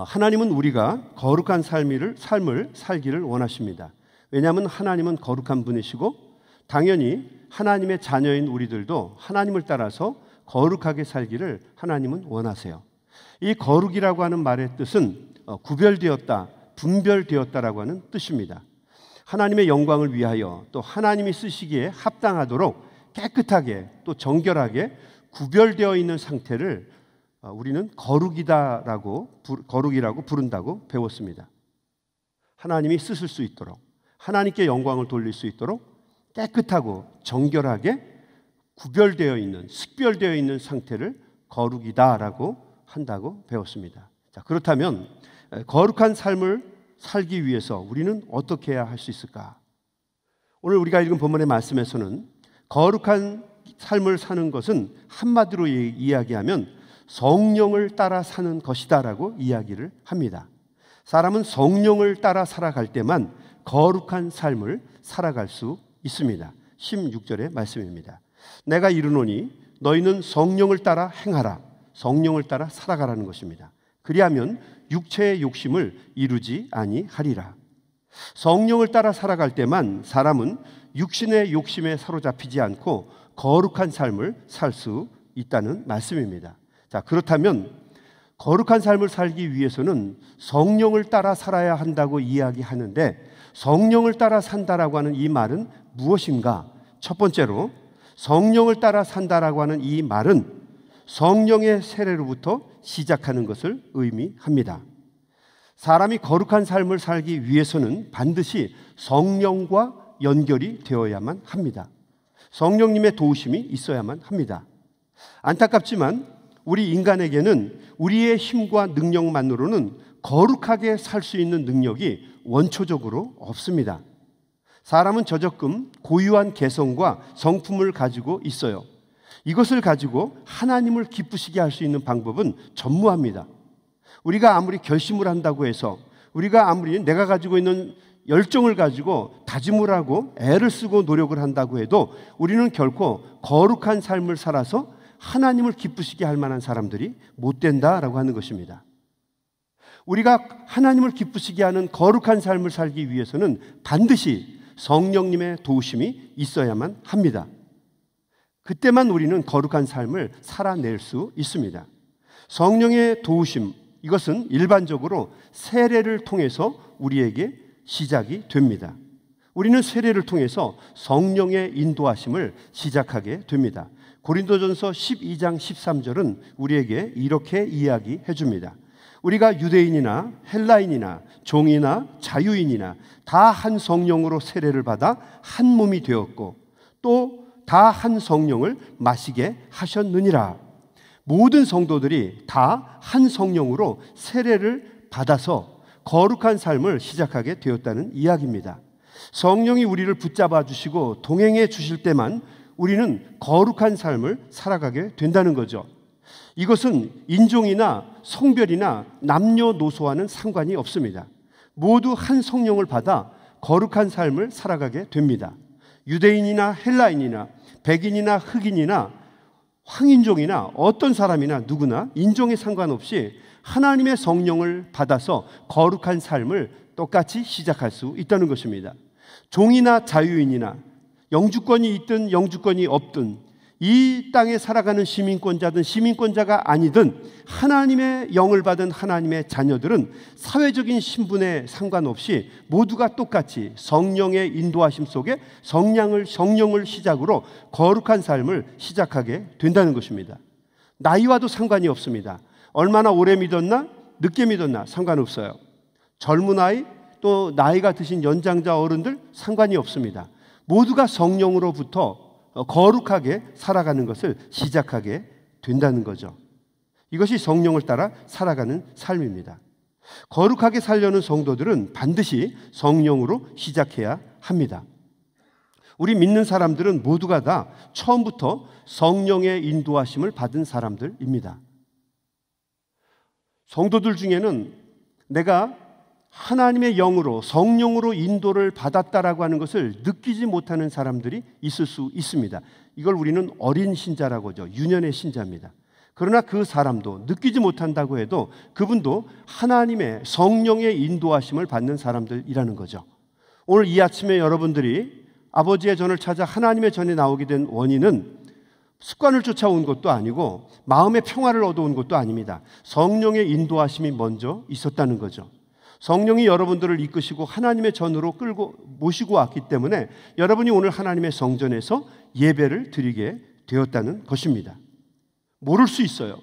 하나님은 우리가 거룩한 삶을 살기를 원하십니다. 왜냐하면 하나님은 거룩한 분이시고 당연히 하나님의 자녀인 우리들도 하나님을 따라서 거룩하게 살기를 하나님은 원하세요. 이 거룩이라고 하는 말의 뜻은 구별되었다, 분별되었다라고 하는 뜻입니다. 하나님의 영광을 위하여 또 하나님이 쓰시기에 합당하도록 깨끗하게 또 정결하게 구별되어 있는 상태를 우리는 거룩이라고 부른다고 배웠습니다. 하나님이 쓰실 수 있도록, 하나님께 영광을 돌릴 수 있도록 깨끗하고 정결하게 구별되어 있는, 식별되어 있는 상태를 거룩이다라고 한다고 배웠습니다. 자, 그렇다면 거룩한 삶을 살기 위해서 우리는 어떻게 해야 할 수 있을까? 오늘 우리가 읽은 본문의 말씀에서는 거룩한 삶을 사는 것은 한마디로 이야기하면 성령을 따라 사는 것이다라고 이야기를 합니다. 사람은 성령을 따라 살아갈 때만 거룩한 삶을 살아갈 수 있습니다. 16절의 말씀입니다. 내가 이르노니 너희는 성령을 따라 행하라. 성령을 따라 살아가라는 것입니다. 그리하면 육체의 욕심을 이루지 아니하리라. 성령을 따라 살아갈 때만 사람은 육신의 욕심에 사로잡히지 않고 거룩한 삶을 살 수 있다는 말씀입니다. 자, 그렇다면 거룩한 삶을 살기 위해서는 성령을 따라 살아야 한다고 이야기하는데 성령을 따라 산다라고 하는 이 말은 무엇인가? 첫 번째로 성령을 따라 산다라고 하는 이 말은 성령의 세례로부터 시작하는 것을 의미합니다. 사람이 거룩한 삶을 살기 위해서는 반드시 성령과 연결이 되어야만 합니다. 성령님의 도우심이 있어야만 합니다. 안타깝지만 우리 인간에게는 우리의 힘과 능력만으로는 거룩하게 살 수 있는 능력이 원초적으로 없습니다. 사람은 저적금 고유한 개성과 성품을 가지고 있어요. 이것을 가지고 하나님을 기쁘시게 할 수 있는 방법은 전무합니다. 우리가 아무리 결심을 한다고 해서 우리가 아무리 내가 가지고 있는 열정을 가지고 다짐을 하고 애를 쓰고 노력을 한다고 해도 우리는 결코 거룩한 삶을 살아서 하나님을 기쁘시게 할 만한 사람들이 못 된다라고 하는 것입니다. 우리가 하나님을 기쁘시게 하는 거룩한 삶을 살기 위해서는 반드시 성령님의 도우심이 있어야만 합니다. 그때만 우리는 거룩한 삶을 살아낼 수 있습니다. 성령의 도우심, 이것은 일반적으로 세례를 통해서 우리에게 시작이 됩니다. 우리는 세례를 통해서 성령의 인도하심을 시작하게 됩니다. 고린도전서 12장 13절은 우리에게 이렇게 이야기해 줍니다. 우리가 유대인이나 헬라인이나 종이나 자유인이나 다 한 성령으로 세례를 받아 한 몸이 되었고 또 다 한 성령을 마시게 하셨느니라. 모든 성도들이 다 한 성령으로 세례를 받아서 거룩한 삶을 시작하게 되었다는 이야기입니다. 성령이 우리를 붙잡아 주시고 동행해 주실 때만 우리는 거룩한 삶을 살아가게 된다는 거죠. 이것은 인종이나 성별이나 남녀노소와는 상관이 없습니다. 모두 한 성령을 받아 거룩한 삶을 살아가게 됩니다. 유대인이나 헬라인이나 백인이나 흑인이나 황인종이나 어떤 사람이나 누구나 인종에 상관없이 하나님의 성령을 받아서 거룩한 삶을 똑같이 시작할 수 있다는 것입니다. 종이나 자유인이나 영주권이 있든 영주권이 없든 이 땅에 살아가는 시민권자든 시민권자가 아니든 하나님의 영을 받은 하나님의 자녀들은 사회적인 신분에 상관없이 모두가 똑같이 성령의 인도하심 속에 성령을 시작으로 거룩한 삶을 시작하게 된다는 것입니다. 나이와도 상관이 없습니다. 얼마나 오래 믿었나 늦게 믿었나 상관없어요. 젊은 아이 또 나이가 드신 연장자 어른들 상관이 없습니다. 모두가 성령으로부터 거룩하게 살아가는 것을 시작하게 된다는 거죠. 이것이 성령을 따라 살아가는 삶입니다. 거룩하게 살려는 성도들은 반드시 성령으로 시작해야 합니다. 우리 믿는 사람들은 모두가 다 처음부터 성령의 인도하심을 받은 사람들입니다. 성도들 중에는 내가 하나님의 영으로 성령으로 인도를 받았다라고 하는 것을 느끼지 못하는 사람들이 있을 수 있습니다. 이걸 우리는 어린 신자라고 하죠. 유년의 신자입니다. 그러나 그 사람도 느끼지 못한다고 해도 그분도 하나님의 성령의 인도하심을 받는 사람들이라는 거죠. 오늘 이 아침에 여러분들이 아버지의 전을 찾아 하나님의 전에 나오게 된 원인은 습관을 쫓아온 것도 아니고 마음의 평화를 얻어온 것도 아닙니다. 성령의 인도하심이 먼저 있었다는 거죠. 성령이 여러분들을 이끄시고 하나님의 전으로 끌고 모시고 왔기 때문에 여러분이 오늘 하나님의 성전에서 예배를 드리게 되었다는 것입니다. 모를 수 있어요.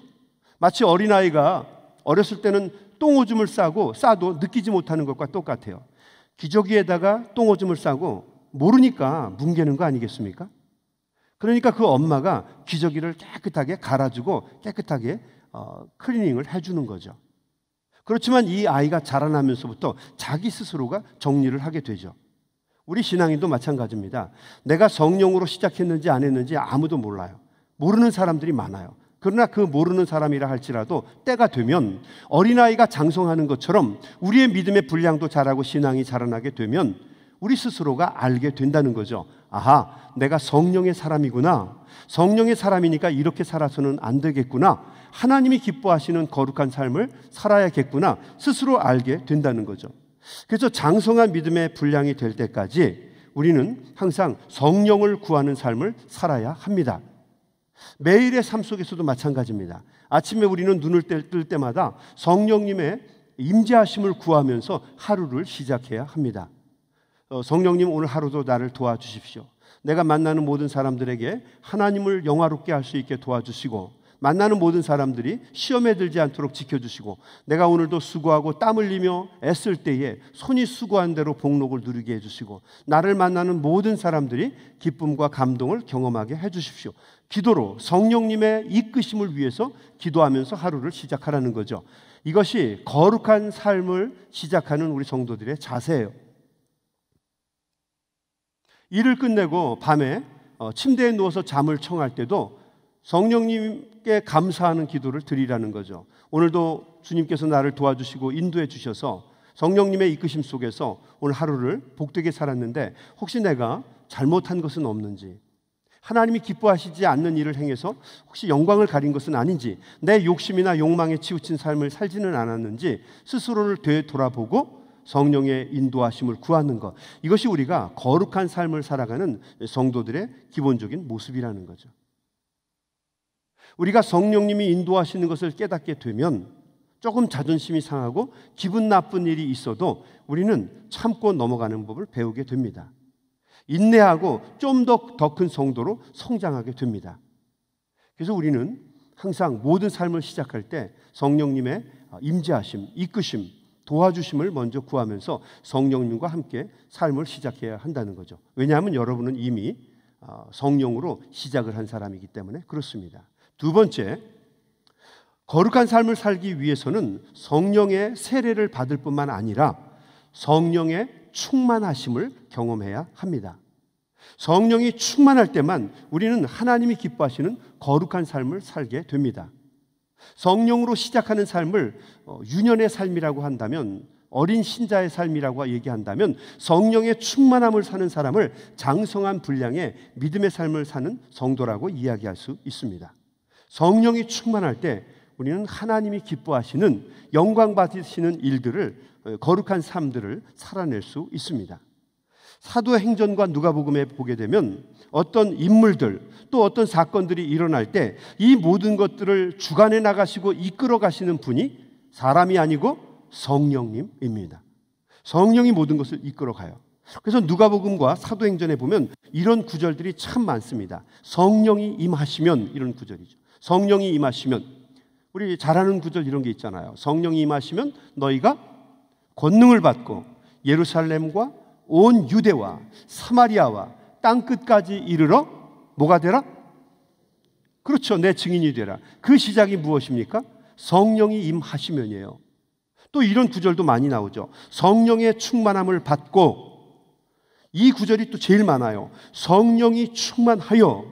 마치 어린아이가 어렸을 때는 똥오줌을 싸도 느끼지 못하는 것과 똑같아요. 기저귀에다가 똥오줌을 싸고 모르니까 뭉개는 거 아니겠습니까? 그러니까 그 엄마가 기저귀를 깨끗하게 갈아주고 깨끗하게 클리닝을 해주는 거죠. 그렇지만 이 아이가 자라나면서부터 자기 스스로가 정리를 하게 되죠. 우리 신앙인도 마찬가지입니다. 내가 성령으로 시작했는지 안 했는지 아무도 몰라요. 모르는 사람들이 많아요. 그러나 그 모르는 사람이라 할지라도 때가 되면 어린아이가 장성하는 것처럼 우리의 믿음의 분량도 자라고 신앙이 자라나게 되면 우리 스스로가 알게 된다는 거죠. 아하, 내가 성령의 사람이구나. 성령의 사람이니까 이렇게 살아서는 안 되겠구나. 하나님이 기뻐하시는 거룩한 삶을 살아야겠구나. 스스로 알게 된다는 거죠. 그래서 장성한 믿음의 분량이 될 때까지 우리는 항상 성령을 구하는 삶을 살아야 합니다. 매일의 삶 속에서도 마찬가지입니다. 아침에 우리는 눈을 뜰 때마다 성령님의 임재하심을 구하면서 하루를 시작해야 합니다. 성령님, 오늘 하루도 나를 도와주십시오. 내가 만나는 모든 사람들에게 하나님을 영화롭게 할 수 있게 도와주시고, 만나는 모든 사람들이 시험에 들지 않도록 지켜주시고, 내가 오늘도 수고하고 땀 흘리며 애쓸 때에 손이 수고한 대로 복록을 누리게 해주시고, 나를 만나는 모든 사람들이 기쁨과 감동을 경험하게 해주십시오. 기도로 성령님의 이끄심을 위해서 기도하면서 하루를 시작하라는 거죠. 이것이 거룩한 삶을 시작하는 우리 성도들의 자세예요. 일을 끝내고 밤에 침대에 누워서 잠을 청할 때도 성령님께 감사하는 기도를 드리라는 거죠. 오늘도 주님께서 나를 도와주시고 인도해 주셔서 성령님의 이끄심 속에서 오늘 하루를 복되게 살았는데 혹시 내가 잘못한 것은 없는지, 하나님이 기뻐하시지 않는 일을 행해서 혹시 영광을 가린 것은 아닌지, 내 욕심이나 욕망에 치우친 삶을 살지는 않았는지 스스로를 되돌아보고 성령의 인도하심을 구하는 것, 이것이 우리가 거룩한 삶을 살아가는 성도들의 기본적인 모습이라는 거죠. 우리가 성령님이 인도하시는 것을 깨닫게 되면 조금 자존심이 상하고 기분 나쁜 일이 있어도 우리는 참고 넘어가는 법을 배우게 됩니다. 인내하고 좀 더 큰 성도로 성장하게 됩니다. 그래서 우리는 항상 모든 삶을 시작할 때 성령님의 임재하심, 이끄심, 도와주심을 먼저 구하면서 성령님과 함께 삶을 시작해야 한다는 거죠. 왜냐하면 여러분은 이미 성령으로 시작을 한 사람이기 때문에 그렇습니다. 두 번째, 거룩한 삶을 살기 위해서는 성령의 세례를 받을 뿐만 아니라 성령의 충만하심을 경험해야 합니다. 성령이 충만할 때만 우리는 하나님이 기뻐하시는 거룩한 삶을 살게 됩니다. 성령으로 시작하는 삶을 유년의 삶이라고 한다면, 어린 신자의 삶이라고 얘기한다면, 성령의 충만함을 사는 사람을 장성한 분량의 믿음의 삶을 사는 성도라고 이야기할 수 있습니다. 성령이 충만할 때 우리는 하나님이 기뻐하시는 영광 받으시는 일들을, 거룩한 삶들을 살아낼 수 있습니다. 사도행전과 누가복음에 보게 되면 어떤 인물들 또 어떤 사건들이 일어날 때 이 모든 것들을 주관해 나가시고 이끌어 가시는 분이 사람이 아니고 성령님입니다. 성령이 모든 것을 이끌어 가요. 그래서 누가복음과 사도행전에 보면 이런 구절들이 참 많습니다. 성령이 임하시면, 이런 구절이죠. 성령이 임하시면, 우리 잘 아는 구절 이런 게 있잖아요. 성령이 임하시면 너희가 권능을 받고 예루살렘과 온 유대와 사마리아와 땅끝까지 이르러 뭐가 되라? 그렇죠. 내 증인이 되라. 그 시작이 무엇입니까? 성령이 임하시면이에요. 또 이런 구절도 많이 나오죠. 성령의 충만함을 받고, 이 구절이 또 제일 많아요. 성령이 충만하여,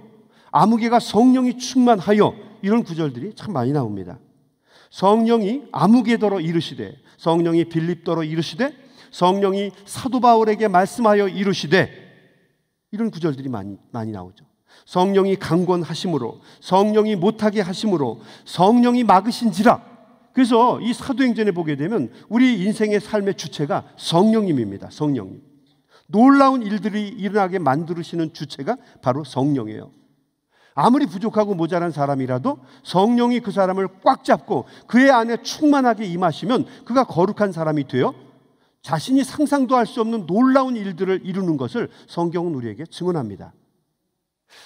아무개가 성령이 충만하여, 이런 구절들이 참 많이 나옵니다. 성령이 아무개더러 이르시되, 성령이 빌립더러 이르시되, 성령이 사도 바울에게 말씀하여 이르시되, 이런 구절들이 많이 나오죠. 성령이 강권하심으로, 성령이 못하게 하심으로, 성령이 막으신지라. 그래서 이 사도행전에 보게 되면 우리 인생의 삶의 주체가 성령님입니다. 성령님. 놀라운 일들이 일어나게 만드시는 주체가 바로 성령이에요. 아무리 부족하고 모자란 사람이라도 성령이 그 사람을 꽉 잡고 그의 안에 충만하게 임하시면 그가 거룩한 사람이 되어 자신이 상상도 할 수 없는 놀라운 일들을 이루는 것을 성경은 우리에게 증언합니다.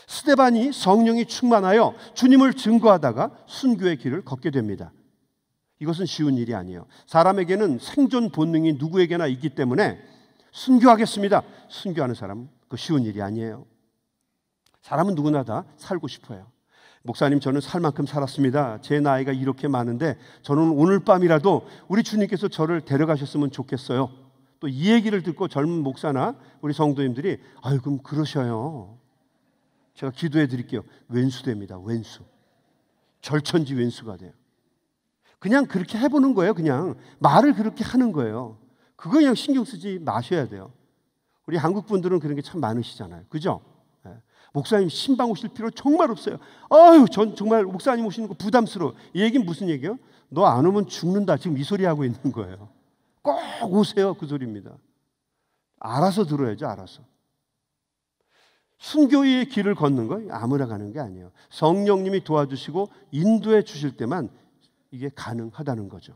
스데반이 성령이 충만하여 주님을 증거하다가 순교의 길을 걷게 됩니다. 이것은 쉬운 일이 아니에요. 사람에게는 생존 본능이 누구에게나 있기 때문에 순교하겠습니다. 순교하는 사람은 그 쉬운 일이 아니에요. 사람은 누구나 다 살고 싶어요. 목사님, 저는 살 만큼 살았습니다. 제 나이가 이렇게 많은데 저는 오늘 밤이라도 우리 주님께서 저를 데려가셨으면 좋겠어요. 또 이 얘기를 듣고 젊은 목사나 우리 성도님들이 아유, 그럼 그러셔요. 제가 기도해 드릴게요. 왼수됩니다. 왼수. 절천지 왼수가 돼요. 그냥 그렇게 해보는 거예요. 그냥 말을 그렇게 하는 거예요. 그거 그냥 신경 쓰지 마셔야 돼요. 우리 한국 분들은 그런 게 참 많으시잖아요. 그죠? 목사님 신방 오실 필요 정말 없어요. 아유, 전 정말 목사님 오시는 거 부담스러워. 이 얘기는 무슨 얘기예요? 너 안 오면 죽는다. 지금 이 소리 하고 있는 거예요. 꼭 오세요. 그 소리입니다. 알아서 들어야죠. 알아서. 순교의 길을 걷는 거 아무나 가는 게 아니에요. 성령님이 도와주시고 인도해 주실 때만 이게 가능하다는 거죠.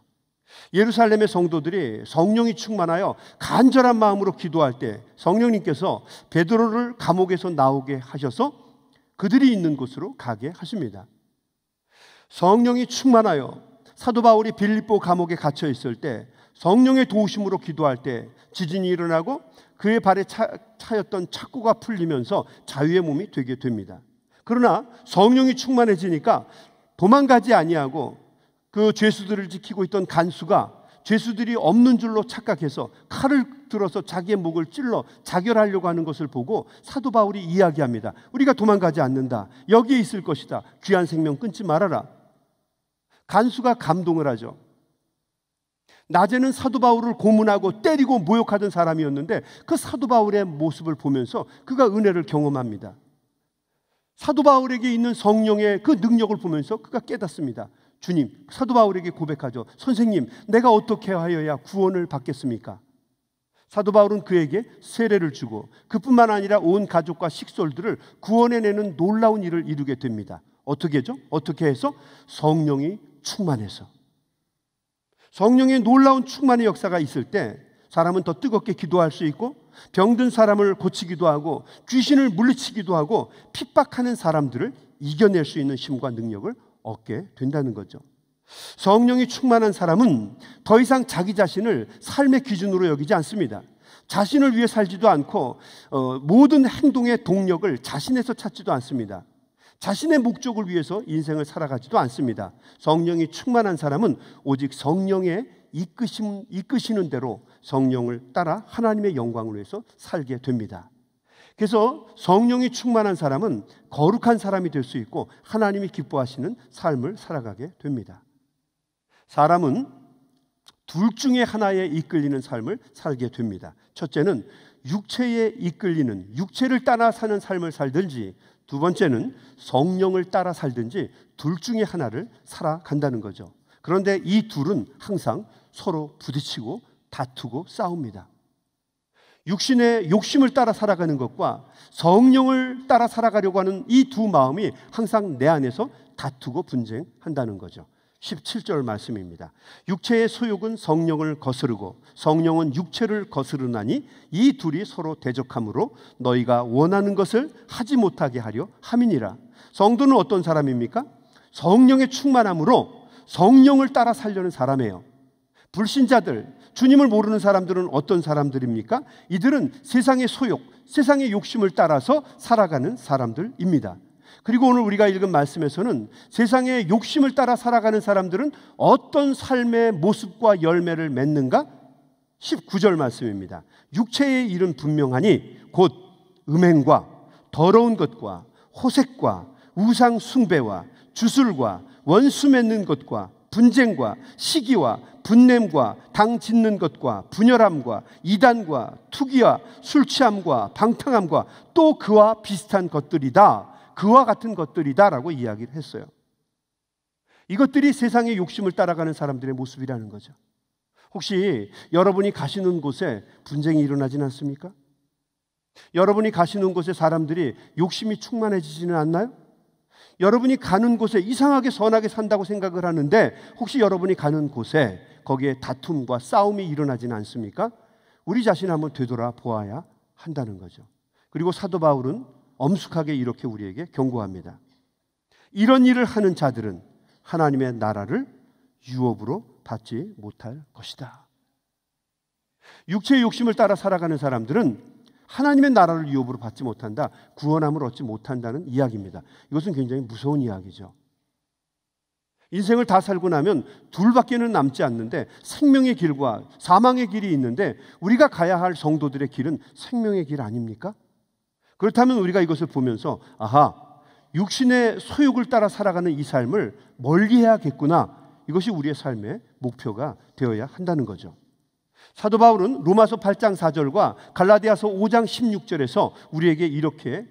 예루살렘의 성도들이 성령이 충만하여 간절한 마음으로 기도할 때 성령님께서 베드로를 감옥에서 나오게 하셔서 그들이 있는 곳으로 가게 하십니다. 성령이 충만하여 사도 바울이 빌립보 감옥에 갇혀 있을 때 성령의 도우심으로 기도할 때 지진이 일어나고 그의 발에 차였던 착고가 풀리면서 자유의 몸이 되게 됩니다. 그러나 성령이 충만해지니까 도망가지 아니하고 그 죄수들을 지키고 있던 간수가 죄수들이 없는 줄로 착각해서 칼을 들어서 자기의 목을 찔러 자결하려고 하는 것을 보고 사도 바울이 이야기합니다. 우리가 도망가지 않는다. 여기에 있을 것이다. 귀한 생명 끊지 말아라. 간수가 감동을 하죠. 낮에는 사도 바울을 고문하고 때리고 모욕하던 사람이었는데 그 사도 바울의 모습을 보면서 그가 은혜를 경험합니다. 사도 바울에게 있는 성령의 그 능력을 보면서 그가 깨닫습니다. 주님, 사도 바울에게 고백하죠. 선생님, 내가 어떻게 하여야 구원을 받겠습니까? 사도 바울은 그에게 세례를 주고 그뿐만 아니라 온 가족과 식솔들을 구원해내는 놀라운 일을 이루게 됩니다. 어떻게죠? 어떻게 해서? 성령이 충만해서. 성령의 놀라운 충만의 역사가 있을 때 사람은 더 뜨겁게 기도할 수 있고 병든 사람을 고치기도 하고 귀신을 물리치기도 하고 핍박하는 사람들을 이겨낼 수 있는 힘과 능력을 얻게 된다는 거죠. 성령이 충만한 사람은 더 이상 자기 자신을 삶의 기준으로 여기지 않습니다. 자신을 위해 살지도 않고 모든 행동의 동력을 자신에서 찾지도 않습니다. 자신의 목적을 위해서 인생을 살아가지도 않습니다. 성령이 충만한 사람은 오직 성령의 이끄시는 대로 성령을 따라 하나님의 영광을 위해서 살게 됩니다. 그래서 성령이 충만한 사람은 거룩한 사람이 될 수 있고 하나님이 기뻐하시는 삶을 살아가게 됩니다. 사람은 둘 중에 하나에 이끌리는 삶을 살게 됩니다. 첫째는 육체에 이끌리는, 육체를 따라 사는 삶을 살든지, 두 번째는 성령을 따라 살든지 둘 중에 하나를 살아간다는 거죠. 그런데 이 둘은 항상 서로 부딪히고 다투고 싸웁니다. 육신의 욕심을 따라 살아가는 것과 성령을 따라 살아가려고 하는 이 두 마음이 항상 내 안에서 다투고 분쟁한다는 거죠. 17절 말씀입니다. 육체의 소욕은 성령을 거스르고 성령은 육체를 거스르나니 이 둘이 서로 대적하므로 너희가 원하는 것을 하지 못하게 하려 함이니라. 성도는 어떤 사람입니까? 성령의 충만함으로 성령을 따라 살려는 사람이에요. 불신자들, 주님을 모르는 사람들은 어떤 사람들입니까? 이들은 세상의 소욕, 세상의 욕심을 따라서 살아가는 사람들입니다. 그리고 오늘 우리가 읽은 말씀에서는 세상의 욕심을 따라 살아가는 사람들은 어떤 삶의 모습과 열매를 맺는가? 19절 말씀입니다. 육체의 일은 분명하니 곧 음행과 더러운 것과 호색과 우상 숭배와 주술과 원수 맺는 것과 분쟁과 시기와 분냄과 당 짓는 것과 분열함과 이단과 투기와 술 취함과 방탕함과 또 그와 비슷한 것들이다. 그와 같은 것들이다라고 이야기를 했어요. 이것들이 세상의 욕심을 따라가는 사람들의 모습이라는 거죠. 혹시 여러분이 가시는 곳에 분쟁이 일어나진 않습니까? 여러분이 가시는 곳에 사람들이 욕심이 충만해지지는 않나요? 여러분이 가는 곳에 이상하게 선하게 산다고 생각을 하는데 혹시 여러분이 가는 곳에 거기에 다툼과 싸움이 일어나지는 않습니까? 우리 자신 한번 되돌아 보아야 한다는 거죠. 그리고 사도 바울은 엄숙하게 이렇게 우리에게 경고합니다. 이런 일을 하는 자들은 하나님의 나라를 유업으로 받지 못할 것이다. 육체의 욕심을 따라 살아가는 사람들은 하나님의 나라를 유업으로 받지 못한다, 구원함을 얻지 못한다는 이야기입니다. 이것은 굉장히 무서운 이야기죠. 인생을 다 살고 나면 둘밖에는 남지 않는데 생명의 길과 사망의 길이 있는데 우리가 가야 할 성도들의 길은 생명의 길 아닙니까? 그렇다면 우리가 이것을 보면서 아하, 육신의 소욕을 따라 살아가는 이 삶을 멀리해야겠구나, 이것이 우리의 삶의 목표가 되어야 한다는 거죠. 사도 바울은 로마서 8장 4절과 갈라디아서 5장 16절에서 우리에게 이렇게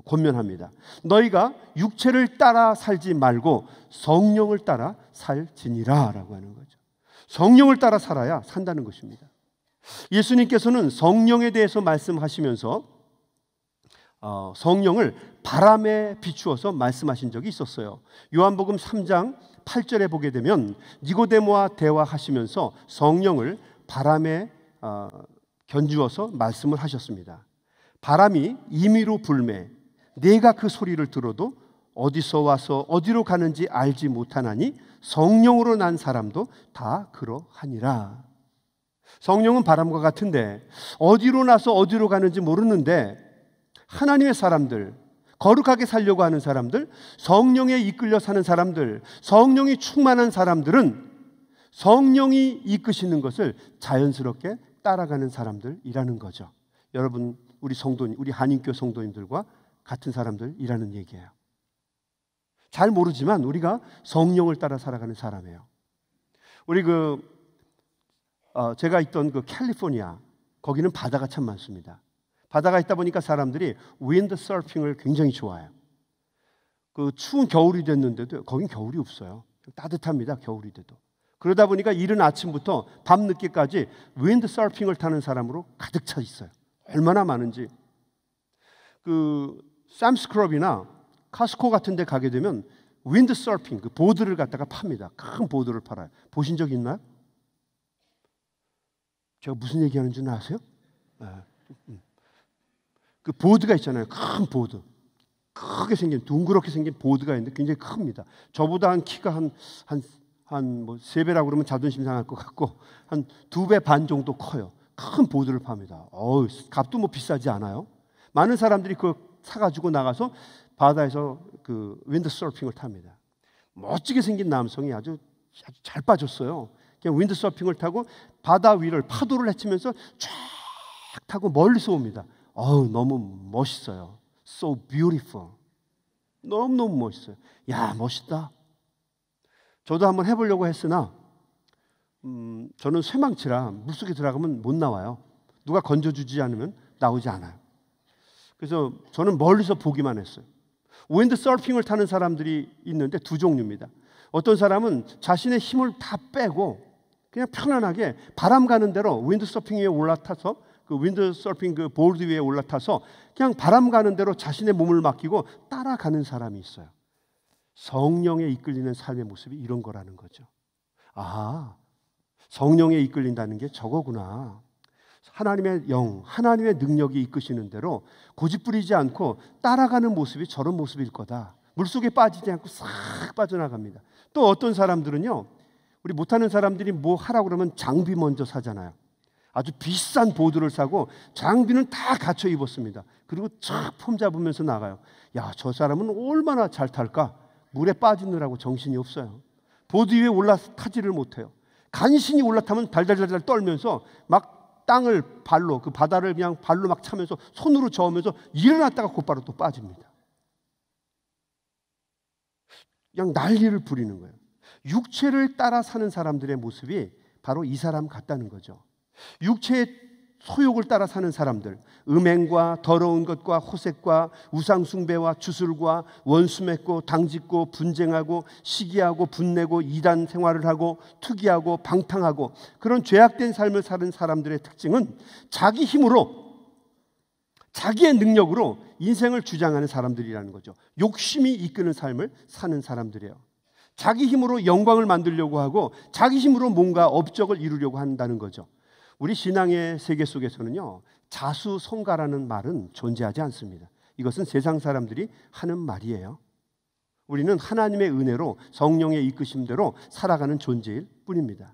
권면합니다. 너희가 육체를 따라 살지 말고 성령을 따라 살지니라 라고 하는 거죠. 성령을 따라 살아야 산다는 것입니다. 예수님께서는 성령에 대해서 말씀하시면서 성령을 바람에 비추어서 말씀하신 적이 있었어요. 요한복음 3장 8절에 보게 되면 니고데모와 대화하시면서 성령을 바람에 견주어서 말씀을 하셨습니다. 바람이 임의로 불매 내가 그 소리를 들어도 어디서 와서 어디로 가는지 알지 못하나니 성령으로 난 사람도 다 그러하니라. 성령은 바람과 같은데 어디로 나서 어디로 가는지 모르는데 하나님의 사람들, 거룩하게 살려고 하는 사람들, 성령에 이끌려 사는 사람들, 성령이 충만한 사람들은 성령이 이끄시는 것을 자연스럽게 따라가는 사람들이라는 거죠. 여러분, 우리 성도님, 우리 한인교 성도님들과 같은 사람들이라는 얘기예요. 잘 모르지만 우리가 성령을 따라 살아가는 사람이에요. 우리 제가 있던 그 캘리포니아, 거기는 바다가 참 많습니다. 바다가 있다 보니까 사람들이 윈드 서핑을 굉장히 좋아해요. 그 추운 겨울이 됐는데도 거긴 겨울이 없어요. 따뜻합니다, 겨울이 돼도. 그러다 보니까 이른 아침부터 밤 늦게까지 윈드 서핑을 타는 사람으로 가득 차 있어요. 얼마나 많은지. 쌈스크럽이나 카스코 같은 데 가게 되면 윈드 서핑, 그 보드를 갖다가 팝니다. 큰 보드를 팔아요. 보신 적 있나요? 제가 무슨 얘기하는지 아세요? 네. 그 보드가 있잖아요. 큰 보드. 크게 생긴, 둥그렇게 생긴 보드가 있는데 굉장히 큽니다. 저보다 한 키가 한 3배라고 그러면 자존심 상할 것 같고 한 2배 반 정도 커요. 큰 보드를 팝니다. 값도 뭐 비싸지 않아요. 많은 사람들이 그거 사가지고 나가서 바다에서 그 윈드 서핑을 탑니다. 멋지게 생긴 남성이 아주 잘 빠졌어요. 그냥 윈드 서핑을 타고 바다 위를 파도를 헤치면서 쫙 타고 멀리서 옵니다. 너무 멋있어요. So beautiful. 너무너무 멋있어요. 야, 멋있다. 저도 한번 해보려고 했으나 저는 쇠망치라 물속에 들어가면 못 나와요. 누가 건져주지 않으면 나오지 않아요. 그래서 저는 멀리서 보기만 했어요. 윈드 서핑을 타는 사람들이 있는데 두 종류입니다. 어떤 사람은 자신의 힘을 다 빼고 그냥 편안하게 바람 가는 대로 윈드 서핑 위에 올라타서 그 윈드 서핑 그 보드 위에 올라타서 그냥 바람 가는 대로 자신의 몸을 맡기고 따라가는 사람이 있어요. 성령에 이끌리는 삶의 모습이 이런 거라는 거죠. 성령에 이끌린다는 게 저거구나. 하나님의 영, 하나님의 능력이 이끄시는 대로 고집부리지 않고 따라가는 모습이 저런 모습일 거다. 물속에 빠지지 않고 싹 빠져나갑니다. 또 어떤 사람들은요, 우리 못하는 사람들이 뭐 하라고 그러면 장비 먼저 사잖아요. 아주 비싼 보드를 사고 장비는 다 갖춰 입었습니다. 그리고 쫙 폼 잡으면서 나가요. 야, 저 사람은 얼마나 잘 탈까? 물에 빠지느라고 정신이 없어요. 보드 위에 올라타지를 못해요. 간신히 올라타면 달달달달 떨면서 막 땅을 발로, 그 바다를 그냥 발로 막 차면서 손으로 저으면서 일어났다가 곧바로 또 빠집니다. 그냥 난리를 부리는 거예요. 육체를 따라 사는 사람들의 모습이 바로 이 사람 같다는 거죠. 육체의 소욕을 따라 사는 사람들, 음행과 더러운 것과 호색과 우상숭배와 주술과 원수 맺고 당짓고 분쟁하고 시기하고 분내고 이단 생활을 하고 투기하고 방탕하고 그런 죄악된 삶을 사는 사람들의 특징은 자기 힘으로, 자기의 능력으로 인생을 주장하는 사람들이라는 거죠. 욕심이 이끄는 삶을 사는 사람들이에요. 자기 힘으로 영광을 만들려고 하고 자기 힘으로 뭔가 업적을 이루려고 한다는 거죠. 우리 신앙의 세계 속에서는요, 자수성가라는 말은 존재하지 않습니다. 이것은 세상 사람들이 하는 말이에요. 우리는 하나님의 은혜로 성령의 이끄심대로 살아가는 존재일 뿐입니다.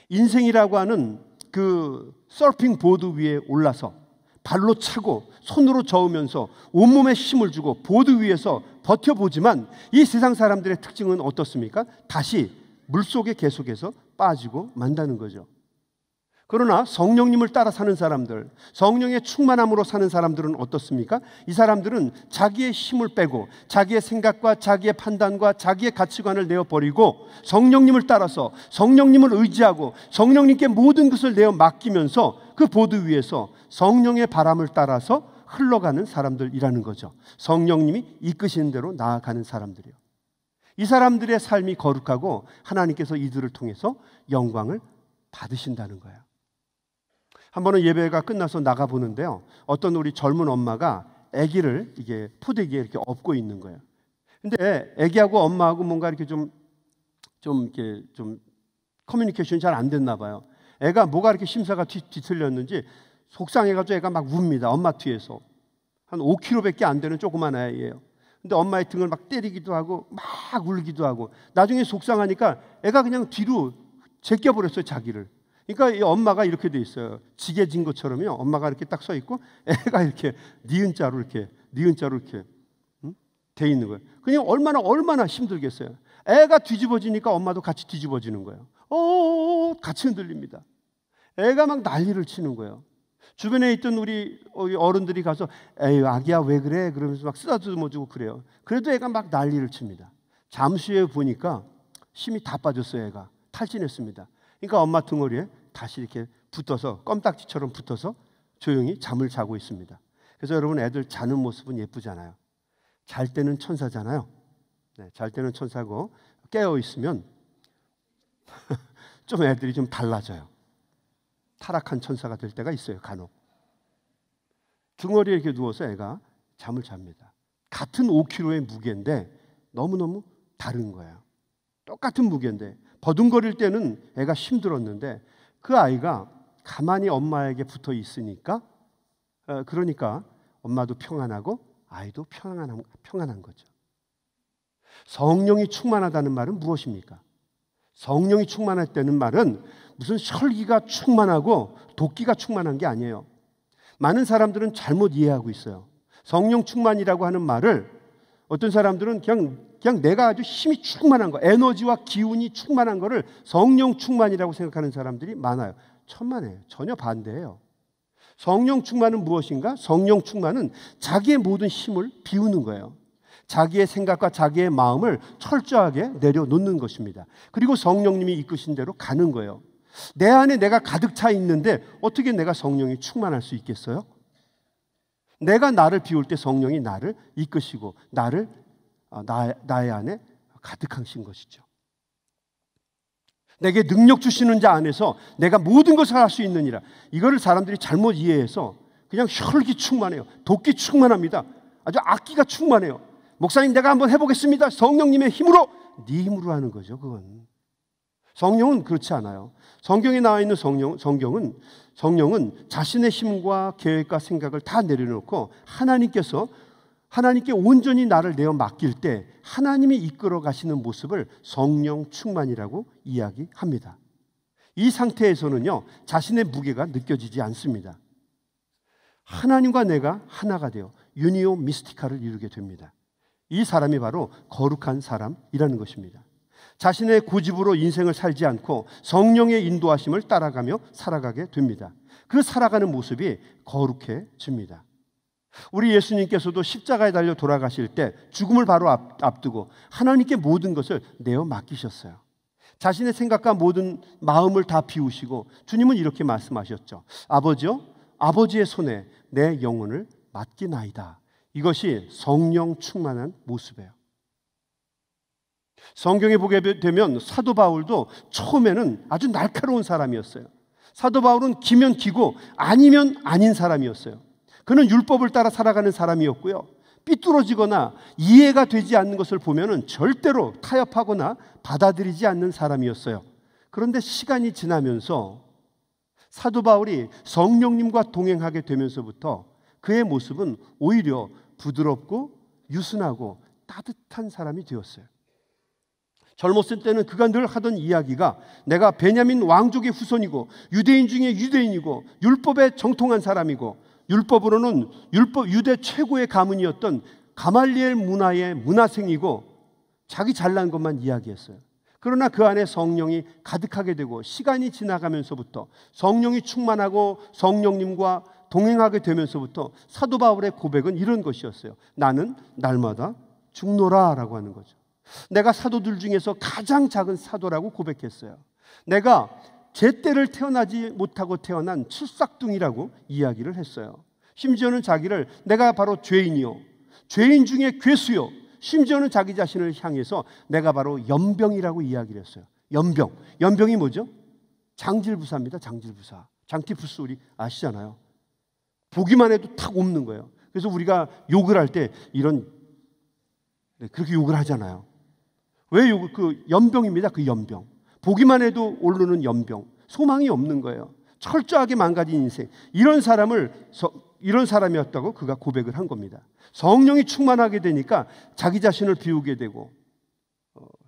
인생이라고 하는 그 서핑 보드 위에 올라서 발로 차고 손으로 저으면서 온몸에 힘을 주고 보드 위에서 버텨보지만 이 세상 사람들의 특징은 어떻습니까? 다시 물속에 계속해서 빠지고 만다는 거죠. 그러나 성령님을 따라 사는 사람들, 성령의 충만함으로 사는 사람들은 어떻습니까? 이 사람들은 자기의 힘을 빼고 자기의 생각과 자기의 판단과 자기의 가치관을 내어버리고 성령님을 따라서 성령님을 의지하고 성령님께 모든 것을 내어 맡기면서 그 보드 위에서 성령의 바람을 따라서 흘러가는 사람들이라는 거죠. 성령님이 이끄신 대로 나아가는 사람들이요. 이 사람들의 삶이 거룩하고 하나님께서 이들을 통해서 영광을 받으신다는 거예요. 한 번은 예배가 끝나서 나가 보는데요, 어떤 우리 젊은 엄마가 아기를 이게 포대기에 이렇게 업고 있는 거예요. 근데 아기하고 엄마하고 뭔가 이렇게 좀 커뮤니케이션이 잘 안 됐나 봐요. 애가 뭐가 이렇게 심사가 뒤틀렸는지 속상해가지고 애가 막 웁니다. 엄마 뒤에서. 한 5kg밖에 안 되는 조그만 아이예요. 근데 엄마의 등을 막 때리기도 하고 막 울기도 하고 나중에 속상하니까 애가 그냥 뒤로 제껴버렸어요, 자기를. 그러니까 이 엄마가 이렇게 돼 있어요. 지게 진 것처럼요. 엄마가 이렇게 딱 서 있고 애가 이렇게 니은자로 이렇게 돼 있는 거예요. 그냥 얼마나 힘들겠어요. 애가 뒤집어지니까 엄마도 같이 뒤집어지는 거예요. 같이 흔들립니다. 애가 막 난리를 치는 거예요. 주변에 있던 우리 어른들이 가서 에이 아기야 왜 그래? 그러면서 막 쓰다듬어주고 그래요. 그래도 애가 막 난리를 칩니다. 잠시 후에 보니까 힘이 다 빠졌어요. 애가 탈진했습니다. 그러니까 엄마 등허리에 다시 이렇게 붙어서 껌딱지처럼 붙어서 조용히 잠을 자고 있습니다. 그래서 여러분 애들 자는 모습은 예쁘잖아요. 잘 때는 천사잖아요. 네, 잘 때는 천사고 깨어 있으면 좀 애들이 좀 달라져요. 타락한 천사가 될 때가 있어요. 간혹 등허리에 이렇게 누워서 애가 잠을 잡니다. 같은 5kg의 무게인데 너무너무 다른 거예요. 똑같은 무게인데 버둥거릴 때는 애가 힘들었는데 그 아이가 가만히 엄마에게 붙어 있으니까 그러니까 엄마도 평안하고 아이도 평안한 거죠. 성령이 충만하다는 말은 무엇입니까? 성령이 충만했다는 말은 무슨 혈기가 충만하고 도끼가 충만한 게 아니에요. 많은 사람들은 잘못 이해하고 있어요. 성령 충만이라고 하는 말을 어떤 사람들은 그냥 내가 아주 힘이 충만한 거, 에너지와 기운이 충만한 거를 성령 충만이라고 생각하는 사람들이 많아요. 천만에요. 전혀 반대예요. 성령 충만은 무엇인가? 성령 충만은 자기의 모든 힘을 비우는 거예요. 자기의 생각과 자기의 마음을 철저하게 내려놓는 것입니다. 그리고 성령님이 이끄신 대로 가는 거예요. 내 안에 내가 가득 차 있는데 어떻게 내가 성령이 충만할 수 있겠어요? 내가 나를 비울 때 성령이 나를 이끄시고 나의 안에 가득하신 것이죠. 내게 능력 주시는 자 안에서 내가 모든 것을 할 수 있느니라. 이거를 사람들이 잘못 이해해서 그냥 혈기 충만해요. 도끼 충만합니다. 아주 악기가 충만해요. 목사님 내가 한번 해보겠습니다. 성령님의 힘으로. 네 힘으로 하는 거죠. 그건 성령은 그렇지 않아요. 성경에 나와 있는 성령은 자신의 힘과 계획과 생각을 다 내려놓고 하나님께 온전히 나를 내어 맡길 때 하나님이 이끌어 가시는 모습을 성령 충만이라고 이야기합니다. 이 상태에서는요, 자신의 무게가 느껴지지 않습니다. 하나님과 내가 하나가 되어 유니오 미스티카를 이루게 됩니다. 이 사람이 바로 거룩한 사람이라는 것입니다. 자신의 고집으로 인생을 살지 않고 성령의 인도하심을 따라가며 살아가게 됩니다. 그 살아가는 모습이 거룩해집니다. 우리 예수님께서도 십자가에 달려 돌아가실 때 죽음을 바로 앞두고 하나님께 모든 것을 내어 맡기셨어요. 자신의 생각과 모든 마음을 다 비우시고 주님은 이렇게 말씀하셨죠. 아버지요, 아버지의 손에 내 영혼을 맡기나이다. 이것이 성령 충만한 모습이에요. 성경에 보게 되면 사도 바울도 처음에는 아주 날카로운 사람이었어요. 사도 바울은 기면 기고 아니면 아닌 사람이었어요. 그는 율법을 따라 살아가는 사람이었고요. 삐뚤어지거나 이해가 되지 않는 것을 보면은 절대로 타협하거나 받아들이지 않는 사람이었어요. 그런데 시간이 지나면서 사도 바울이 성령님과 동행하게 되면서부터 그의 모습은 오히려 부드럽고 유순하고 따뜻한 사람이 되었어요. 젊었을 때는 그가 늘 하던 이야기가 내가 베냐민 왕족의 후손이고 유대인 중에 유대인이고 율법에 정통한 사람이고 율법으로는 유대 최고의 가문이었던 가말리엘 문화의 문화생이고 자기 잘난 것만 이야기했어요. 그러나 그 안에 성령이 가득하게 되고 시간이 지나가면서부터 성령이 충만하고 성령님과 동행하게 되면서부터 사도 바울의 고백은 이런 것이었어요. 나는 날마다 죽노라 라고 하는 거죠. 내가 사도들 중에서 가장 작은 사도라고 고백했어요. 내가 제때를 태어나지 못하고 태어난 칠삭둥이라고 이야기를 했어요. 심지어는 자기를 내가 바로 죄인이요, 죄인 중에 괴수요, 심지어는 자기 자신을 향해서 내가 바로 연병이라고 이야기를 했어요. 연병이 뭐죠? 장질부사입니다. 장질부사. 장티푸스 우리 아시잖아요. 보기만 해도 탁 옵는 거예요. 그래서 우리가 욕을 할 때 그렇게 욕을 하잖아요. 왜 욕을? 그 연병입니다. 그 연병. 보기만 해도 오르는 연병. 소망이 없는 거예요. 철저하게 망가진 인생. 이런 사람이었다고 그가 고백을 한 겁니다. 성령이 충만하게 되니까 자기 자신을 비우게 되고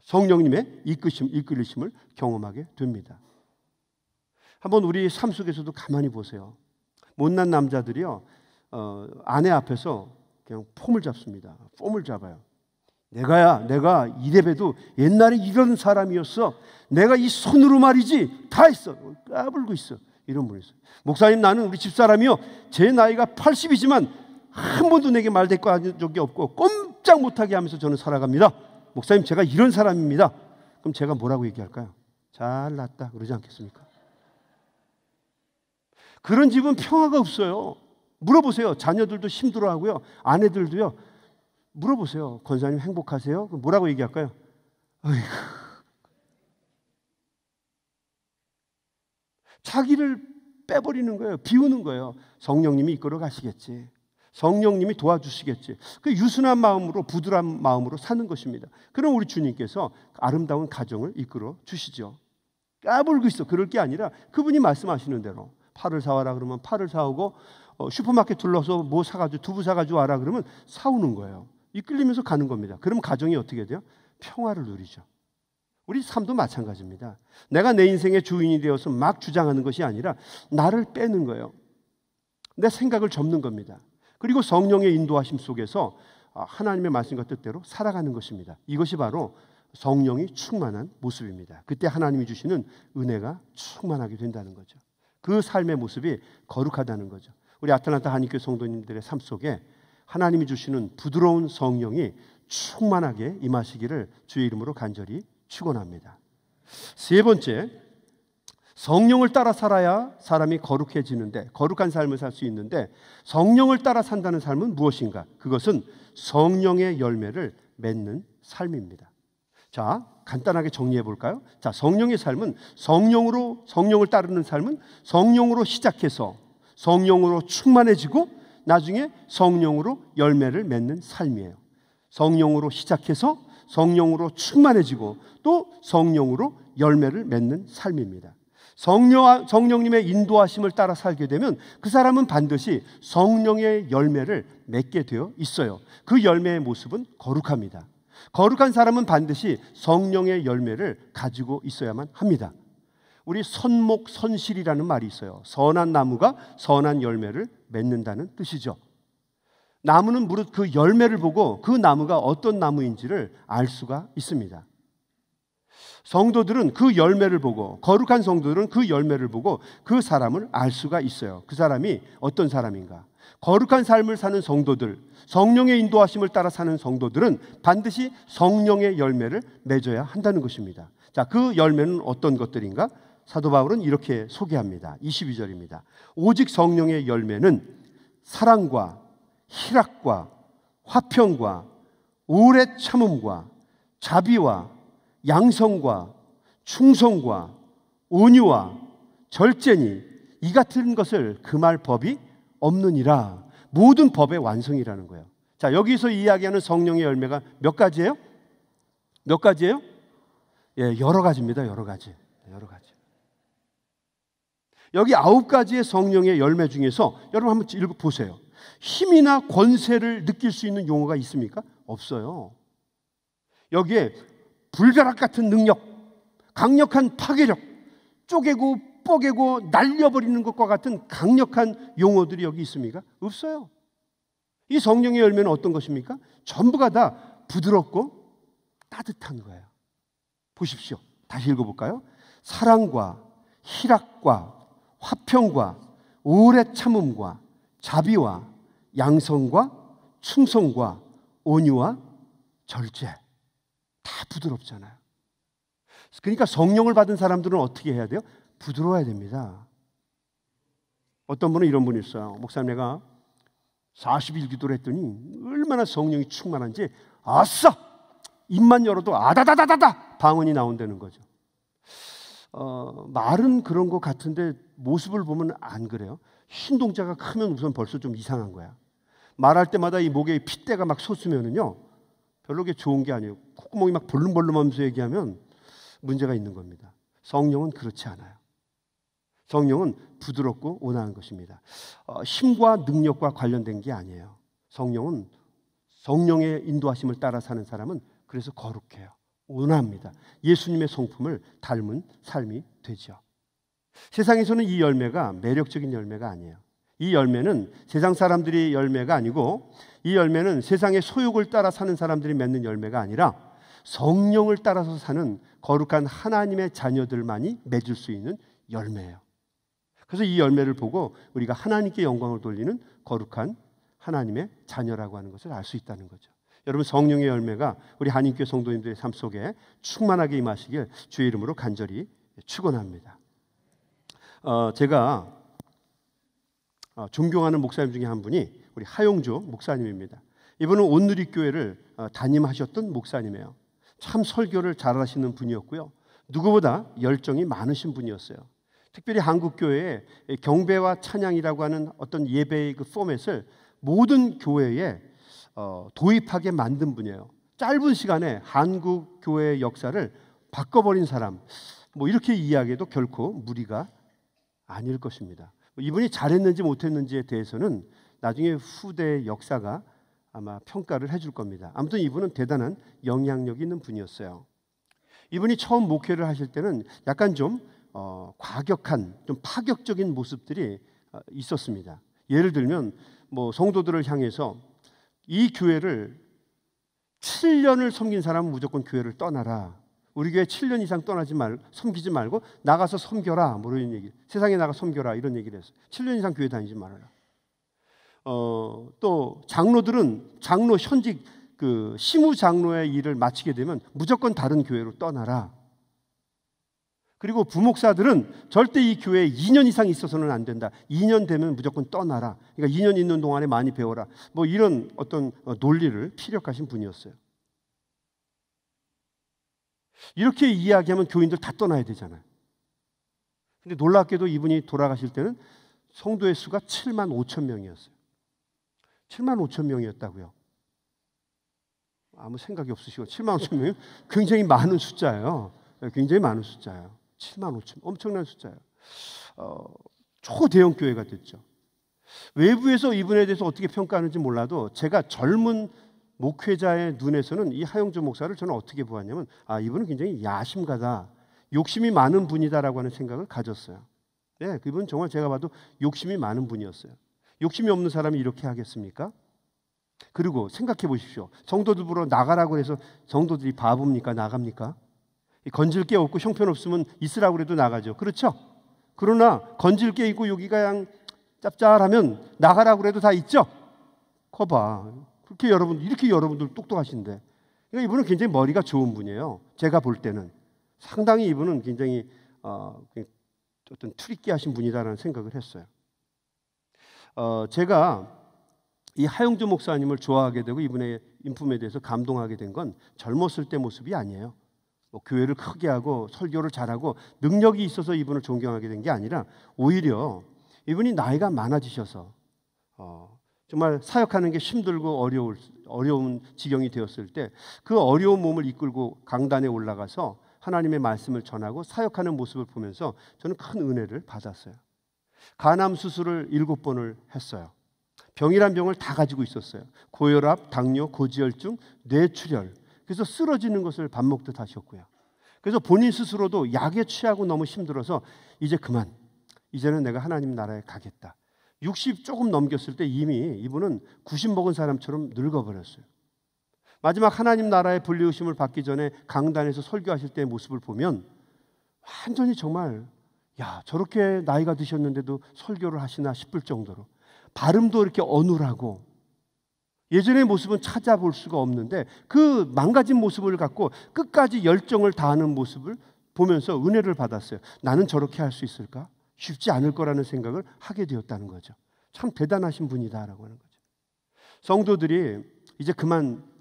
성령님의 이끌리심을 경험하게 됩니다. 한번 우리 삶 속에서도 가만히 보세요. 못난 남자들이요, 아내 앞에서 그냥 폼을 잡습니다. 폼을 잡아요. 내가 이래봬도 옛날에 이런 사람이었어. 내가 이 손으로 말이지 다 했어. 까불고 있어. 이런 분이 있어요. 목사님, 나는 우리 집사람이요, 제 나이가 80이지만 한 번도 내게 말대꾸한 적이 없고 꼼짝 못하게 하면서 저는 살아갑니다. 목사님, 제가 이런 사람입니다. 그럼 제가 뭐라고 얘기할까요? 잘났다 그러지 않겠습니까? 그런 집은 평화가 없어요. 물어보세요. 자녀들도 힘들어하고요, 아내들도요. 물어보세요. 권사님 행복하세요? 그럼 뭐라고 얘기할까요? 어이구. 자기를 빼버리는 거예요. 비우는 거예요. 성령님이 이끌어 가시겠지. 성령님이 도와주시겠지. 그 유순한 마음으로, 부드러운 마음으로 사는 것입니다. 그럼 우리 주님께서 아름다운 가정을 이끌어 주시죠. 까불고 있어. 그럴 게 아니라 그분이 말씀하시는 대로 파를 사와라 그러면 파를 사오고, 슈퍼마켓 둘러서 뭐 사가지고 두부 사가지고 와라 그러면 사오는 거예요. 이끌리면서 가는 겁니다. 그럼 가정이 어떻게 돼요? 평화를 누리죠. 우리 삶도 마찬가지입니다. 내가 내 인생의 주인이 되어서 막 주장하는 것이 아니라 나를 빼는 거예요. 내 생각을 접는 겁니다. 그리고 성령의 인도하심 속에서 하나님의 말씀과 뜻대로 살아가는 것입니다. 이것이 바로 성령이 충만한 모습입니다. 그때 하나님이 주시는 은혜가 충만하게 된다는 거죠. 그 삶의 모습이 거룩하다는 거죠. 우리 아틀란타 한인교회 성도님들의 삶 속에 하나님이 주시는 부드러운 성령이 충만하게 임하시기를 주의 이름으로 간절히 축원합니다. 세 번째, 성령을 따라 살아야 사람이 거룩해지는데, 거룩한 삶을 살 수 있는데, 성령을 따라 산다는 삶은 무엇인가? 그것은 성령의 열매를 맺는 삶입니다. 자, 간단하게 정리해 볼까요? 자, 성령의 삶은 성령을 따르는 삶은 성령으로 시작해서 성령으로 충만해지고 나중에 성령으로 열매를 맺는 삶이에요. 성령으로 시작해서 성령으로 충만해지고 또 성령으로 열매를 맺는 삶입니다. 성령님의 인도하심을 따라 살게 되면 그 사람은 반드시 성령의 열매를 맺게 되어 있어요. 그 열매의 모습은 거룩합니다. 거룩한 사람은 반드시 성령의 열매를 가지고 있어야만 합니다. 우리 선목선실이라는 말이 있어요. 선한 나무가 선한 열매를 맺는다는 뜻이죠. 나무는 무릇 그 열매를 보고 그 나무가 어떤 나무인지를 알 수가 있습니다. 성도들은 그 열매를 보고, 거룩한 성도들은 그 열매를 보고 그 사람을 알 수가 있어요. 그 사람이 어떤 사람인가? 거룩한 삶을 사는 성도들, 성령의 인도하심을 따라 사는 성도들은 반드시 성령의 열매를 맺어야 한다는 것입니다. 자, 그 열매는 어떤 것들인가? 사도 바울은 이렇게 소개합니다. 22절입니다. 오직 성령의 열매는 사랑과 희락과 화평과 오래 참음과 자비와 양성과 충성과 온유와 절제니 이 같은 것을 금할 법이 없느니라. 모든 법의 완성이라는 거예요. 자, 여기서 이야기하는 성령의 열매가 몇 가지예요? 몇 가지예요? 예, 여러 가지입니다. 여러 가지. 여기 9가지의 성령의 열매 중에서 여러분 한번 읽어보세요. 힘이나 권세를 느낄 수 있는 용어가 있습니까? 없어요. 여기에 불벼락 같은 능력, 강력한 파괴력, 쪼개고 뽀개고 날려버리는 것과 같은 강력한 용어들이 여기 있습니까? 없어요. 이 성령의 열매는 어떤 것입니까? 전부가 다 부드럽고 따뜻한 거예요. 보십시오. 다시 읽어볼까요? 사랑과 희락과 화평과 오래 참음과 자비와 양성과 충성과 온유와 절제. 다 부드럽잖아요. 그러니까 성령을 받은 사람들은 어떻게 해야 돼요? 부드러워야 됩니다. 어떤 분은 이런 분이 있어요. 목사님, 내가 40일 기도를 했더니 얼마나 성령이 충만한지 아싸! 입만 열어도 아다다다다다 방언이 나온다는 거죠. 말은 그런 것 같은데 모습을 보면 안 그래요. 흰 동자가 크면 우선 벌써 좀 이상한 거야. 말할 때마다 이 목에 핏대가 막 솟으면은요, 별로 게 좋은 게 아니에요. 콧구멍이 막 벌름벌름하면서 얘기하면 문제가 있는 겁니다. 성령은 그렇지 않아요. 성령은 부드럽고 온화한 것입니다. 힘과 능력과 관련된 게 아니에요. 성령은 성령의 인도하심을 따라 사는 사람은 그래서 거룩해요. 온화합니다. 예수님의 성품을 닮은 삶이 되죠. 세상에서는 이 열매가 매력적인 열매가 아니에요. 이 열매는 세상 사람들의 열매가 아니고 이 열매는 세상의 소욕을 따라 사는 사람들이 맺는 열매가 아니라 성령을 따라서 사는 거룩한 하나님의 자녀들만이 맺을 수 있는 열매예요. 그래서 이 열매를 보고 우리가 하나님께 영광을 돌리는 거룩한 하나님의 자녀라고 하는 것을 알 수 있다는 거죠. 여러분, 성령의 열매가 우리 한인교회 성도님들의 삶 속에 충만하게 임하시길 주의 이름으로 간절히 축원합니다. 제가 존경하는 목사님 중에 한 분이 우리 하용조 목사님입니다. 이분은 온누리교회를 담임하셨던 목사님이에요. 참 설교를 잘하시는 분이었고요. 누구보다 열정이 많으신 분이었어요. 특별히 한국교회의 경배와 찬양이라고 하는 어떤 예배의 그 포맷을 모든 교회에 도입하게 만든 분이에요. 짧은 시간에 한국 교회의 역사를 바꿔버린 사람, 뭐 이렇게 이야기해도 결코 무리가 아닐 것입니다. 이분이 잘했는지 못했는지에 대해서는 나중에 후대의 역사가 아마 평가를 해줄 겁니다. 아무튼 이분은 대단한 영향력이 있는 분이었어요. 이분이 처음 목회를 하실 때는 약간 좀 과격한, 좀 파격적인 모습들이 있었습니다. 예를 들면 뭐 성도들을 향해서 이 교회를 7년을 섬긴 사람은 무조건 교회를 떠나라. 우리 교회 7년 이상 섬기지 말고 나가서 섬겨라. 뭐 이런 얘기. 세상에 나가 섬겨라. 이런 얘기를 했어요. 7년 이상 교회 다니지 말아라. 또 장로들은 현직 그 시무 장로의 일을 마치게 되면 무조건 다른 교회로 떠나라. 그리고 부목사들은 절대 이 교회에 2년 이상 있어서는 안 된다. 2년 되면 무조건 떠나라. 그러니까 2년 있는 동안에 많이 배워라. 뭐 이런 어떤 논리를 피력하신 분이었어요. 이렇게 이야기하면 교인들 다 떠나야 되잖아요. 근데 놀랍게도 이분이 돌아가실 때는 성도의 수가 7만 5천 명이었어요. 7만 5천 명이었다고요. 아무 생각이 없으시고 7만 5천 명이 굉장히 많은 숫자예요. 굉장히 많은 숫자예요. 7만 5천, 엄청난 숫자예요. 초대형 교회가 됐죠. 외부에서 이분에 대해서 어떻게 평가하는지 몰라도 제가 젊은 목회자의 눈에서는 이 하용조 목사를 저는 어떻게 보았냐면 이분은 굉장히 야심가다, 욕심이 많은 분이다라고 하는 생각을 가졌어요. 네, 그분은 정말 제가 봐도 욕심이 많은 분이었어요. 욕심이 없는 사람이 이렇게 하겠습니까? 그리고 생각해 보십시오. 성도들 보러 나가라고 해서 성도들이 바보입니까? 나갑니까? 건질 게 없고 형편없으면 있으라고 해도 나가죠. 그렇죠? 그러나 건질 게 있고 여기가 그냥 짭짤하면 나가라고 해도 다 있죠? 커봐. 이렇게 여러분들 똑똑하신데. 그러니까 이분은 굉장히 머리가 좋은 분이에요. 제가 볼 때는. 상당히 이분은 굉장히 어떤 트리키하신 분이다라는 생각을 했어요. 제가 이 하용주 목사님을 좋아하게 되고 이분의 인품에 대해서 감동하게 된 건 젊었을 때 모습이 아니에요. 교회를 크게 하고 설교를 잘하고 능력이 있어서 이분을 존경하게 된 게 아니라 오히려 이분이 나이가 많아지셔서 정말 사역하는 게 힘들고 어려운 지경이 되었을 때 그 어려운 몸을 이끌고 강단에 올라가서 하나님의 말씀을 전하고 사역하는 모습을 보면서 저는 큰 은혜를 받았어요. 간암 수술을 7번을 했어요. 병이란 병을 다 가지고 있었어요. 고혈압, 당뇨, 고지혈증, 뇌출혈. 그래서 쓰러지는 것을 밥 먹듯 하셨고요. 그래서 본인 스스로도 약에 취하고 너무 힘들어서 이제는 내가 하나님 나라에 가겠다. 60 조금 넘겼을 때 이미 이분은 90 먹은 사람처럼 늙어버렸어요. 마지막 하나님 나라의 불리우심을 받기 전에 강단에서 설교하실 때의 모습을 보면 완전히 정말 저렇게 나이가 드셨는데도 설교를 하시나 싶을 정도로 발음도 이렇게 어눌하고 예전의 모습은 찾아볼 수가 없는데 그 망가진 모습을 갖고 끝까지 열정을 다하는 모습을 보면서 은혜를 받았어요. 나는 저렇게 할 수 있을까? 쉽지 않을 거라는 생각을 하게 되었다는 거죠. 참 대단하신 분이다라고 하는 거죠. 성도들이 이제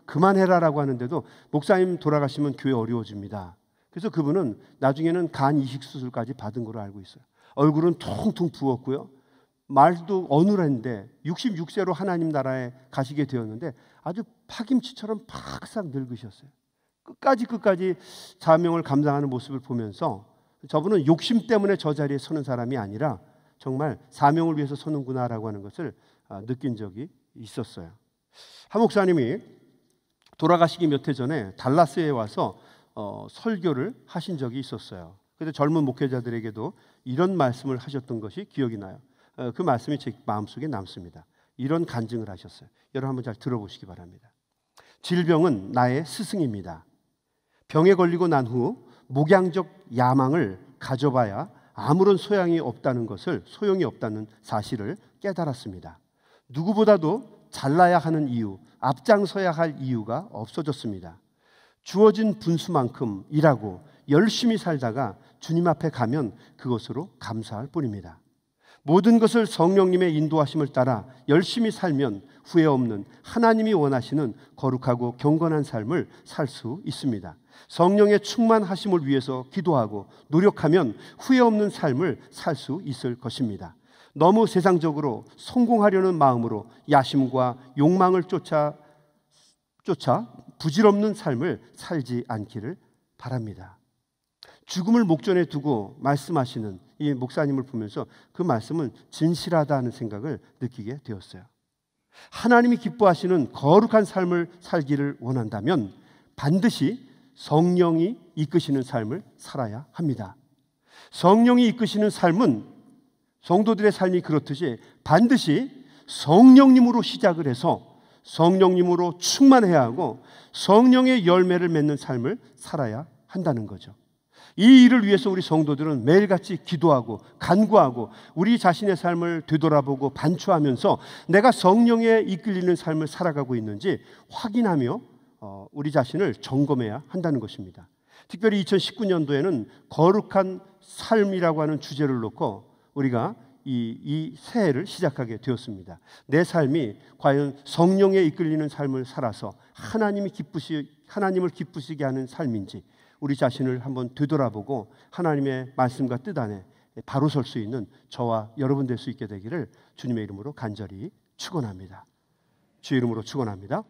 그만해라라고 하는데도 목사님 돌아가시면 교회 어려워집니다. 그래서 그분은 나중에는 간 이식 수술까지 받은 걸로 알고 있어요. 얼굴은 퉁퉁 부었고요. 말도 어눌한데 66세로 하나님 나라에 가시게 되었는데 아주 파김치처럼 팍싹 늙으셨어요. 끝까지 사명을 감당하는 모습을 보면서 저분은 욕심 때문에 저 자리에 서는 사람이 아니라 정말 사명을 위해서 서는구나라고 하는 것을 느낀 적이 있었어요. 한 목사님이 돌아가시기 몇 해 전에 달라스에 와서 설교를 하신 적이 있었어요. 그래서 젊은 목회자들에게도 이런 말씀을 하셨던 것이 기억이 나요. 그 말씀이 제 마음속에 남습니다. 이런 간증을 하셨어요. 여러분 한번 잘 들어보시기 바랍니다. 질병은 나의 스승입니다. 병에 걸리고 난 후 목양적 야망을 가져봐야 아무런 소용이 없다는 사실을 깨달았습니다. 누구보다도 잘나야 하는 이유, 앞장서야 할 이유가 없어졌습니다. 주어진 분수만큼 일하고 열심히 살다가 주님 앞에 가면 그것으로 감사할 뿐입니다. 모든 것을 성령님의 인도하심을 따라 열심히 살면 후회 없는 하나님이 원하시는 거룩하고 경건한 삶을 살 수 있습니다. 성령의 충만하심을 위해서 기도하고 노력하면 후회 없는 삶을 살 수 있을 것입니다. 너무 세상적으로 성공하려는 마음으로 야심과 욕망을 쫓아 부질없는 삶을 살지 않기를 바랍니다. 죽음을 목전에 두고 말씀하시는 이 목사님을 보면서 그 말씀은 진실하다는 생각을 느끼게 되었어요. 하나님이 기뻐하시는 거룩한 삶을 살기를 원한다면 반드시 성령이 이끄시는 삶을 살아야 합니다. 성령이 이끄시는 삶은 성도들의 삶이 그렇듯이 반드시 성령님으로 시작을 해서 성령님으로 충만해야 하고 성령의 열매를 맺는 삶을 살아야 한다는 거죠. 이 일을 위해서 우리 성도들은 매일같이 기도하고 간구하고 우리 자신의 삶을 되돌아보고 반추하면서 내가 성령에 이끌리는 삶을 살아가고 있는지 확인하며 우리 자신을 점검해야 한다는 것입니다. 특별히 2019년도에는 거룩한 삶이라고 하는 주제를 놓고 우리가 이 새해를 시작하게 되었습니다. 내 삶이 과연 성령에 이끌리는 삶을 살아서 하나님을 기쁘시게 하는 삶인지 우리 자신을 한번 되돌아보고 하나님의 말씀과 뜻 안에 바로 설 수 있는 저와 여러분 될 수 있게 되기를 주님의 이름으로 간절히 축원합니다. 주의 이름으로 축원합니다.